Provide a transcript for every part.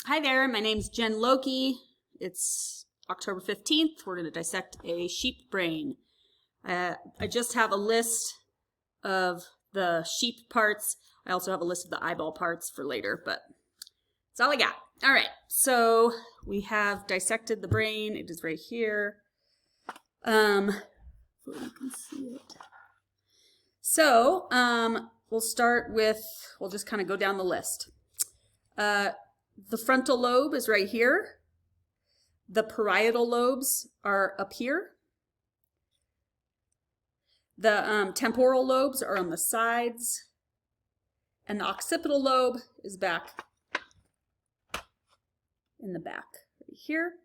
Hi there, my name's Jen Loki. It's October 15th. We're going to dissect a sheep brain. I just have a list of the sheep parts. I also have a list of the eyeball parts for later, but that's all I got. All right, so we have dissected the brain. It is right here. So you can see it. So we'll start with, we'll just kind of go down the list. The frontal lobe is right here. The parietal lobes are up here. The temporal lobes are on the sides. And the occipital lobe is back in the back, right here.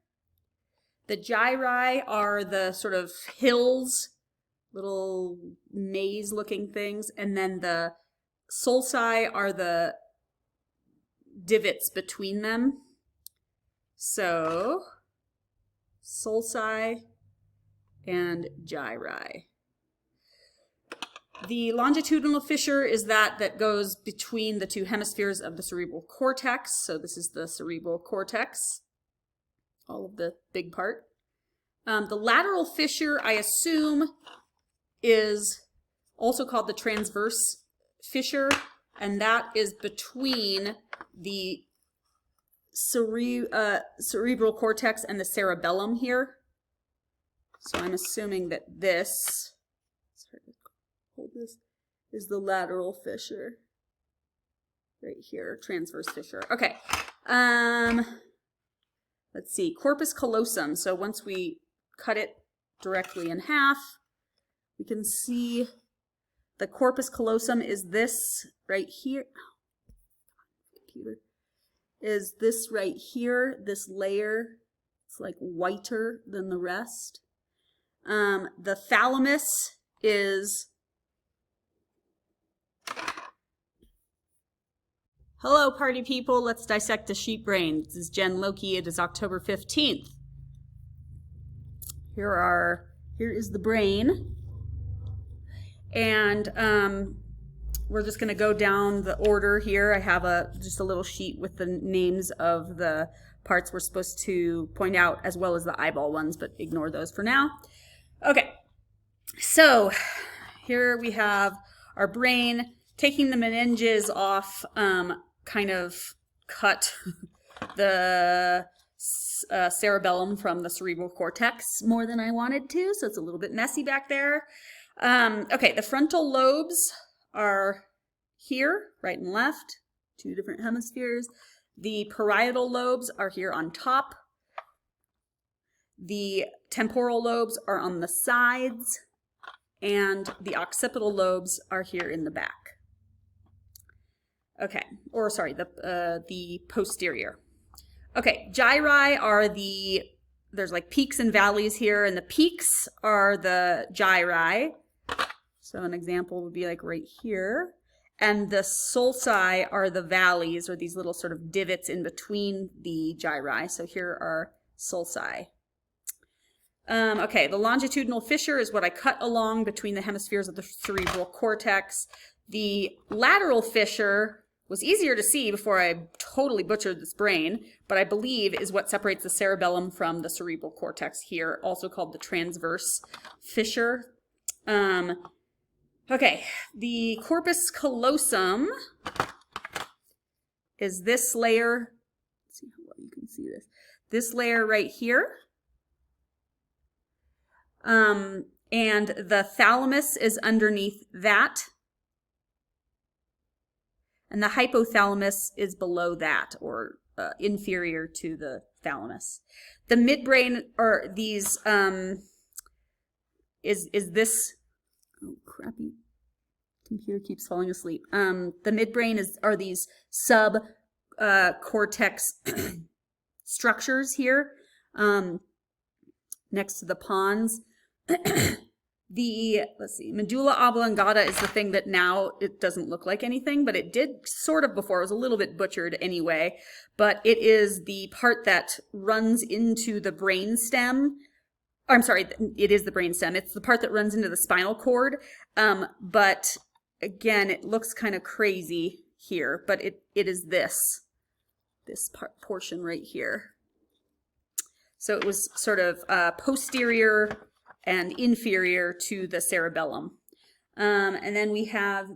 The gyri are the sort of hills, little maze-looking things. And then the sulci are the divots between them. So, sulci and gyri. The longitudinal fissure is that goes between the two hemispheres of the cerebral cortex. So this is the cerebral cortex, all of the big part. The lateral fissure, I assume, is also called the transverse fissure, and that is between the cerebral cortex and the cerebellum here. So I'm assuming that this, hold this, is the lateral fissure. Right here, transverse fissure. Okay. Let's see, corpus callosum. So once we cut it directly in half, we can see the corpus callosum is this right here. Computer. Is this right here, this layer. It's like whiter than the rest. The thalamus is... Hello, party people. Let's dissect the sheep brain. This is Jen Loki. It is October 15th. Here is the brain. And we're just going to go down the order here. I have just a little sheet with the names of the parts we're supposed to point out, as well as the eyeball ones, but ignore those for now. Okay, so here we have our brain. Taking the meninges off kind of cut the cerebellum from the cerebral cortex more than I wanted to, so it's a little bit messy back there. Okay, the frontal lobes are here, right and left, two different hemispheres. The parietal lobes are here on top. The temporal lobes are on the sides, and the occipital lobes are here in the back. Okay, or sorry, the posterior. Okay, gyri are there's like peaks and valleys here, and the peaks are the gyri. So an example would be like right here. And the sulci are the valleys, or these little sort of divots in between the gyri. So here are sulci. Okay, the longitudinal fissure is what I cut along between the hemispheres of the cerebral cortex. The lateral fissure was easier to see before I totally butchered this brain, but I believe is what separates the cerebellum from the cerebral cortex here, also called the transverse fissure. Okay, the corpus callosum is this layer. Let's see how well you can see this. This layer right here. And the thalamus is underneath that. And the hypothalamus is below that, or inferior to the thalamus. The midbrain are these, is this, oh crappy, computer keeps falling asleep. The midbrain are these sub-cortex structures here, next to the pons. Let's see, medulla oblongata is the thing that now it doesn't look like anything, but it did sort of before. It was a little bit butchered anyway, but it is the part that runs into the brain stem. I'm sorry, it is the brain stem. It's the part that runs into the spinal cord, but again, it looks kind of crazy here, but it is this this portion right here. So it was sort of posterior and inferior to the cerebellum. And then we have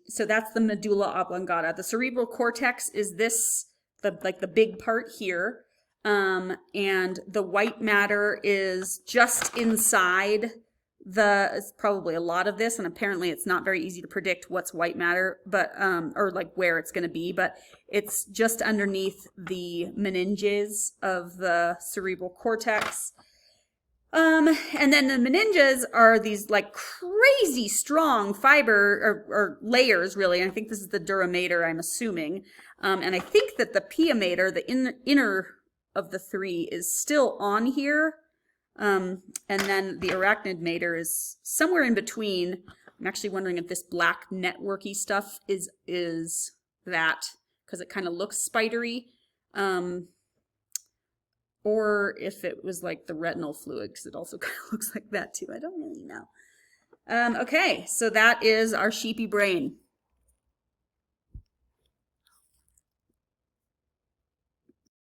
so that's the medulla oblongata. The cerebral cortex is this, like the big part here. And the white matter is just inside it's probably a lot of this, and apparently it's not very easy to predict what's white matter, but, or like where it's going to be, but it's just underneath the meninges of the cerebral cortex. And then the meninges are these like crazy strong fiber or layers, really. I think this is the dura mater, I'm assuming. And I think that the pia mater, the inner of the three, is still on here. And then the arachnid mater is somewhere in between. I'm actually wondering if this black networky stuff is that, because it kind of looks spidery. Or if it was like the retinal fluid, because it also kind of looks like that too. I don't really know. Okay, so that is our sheepy brain.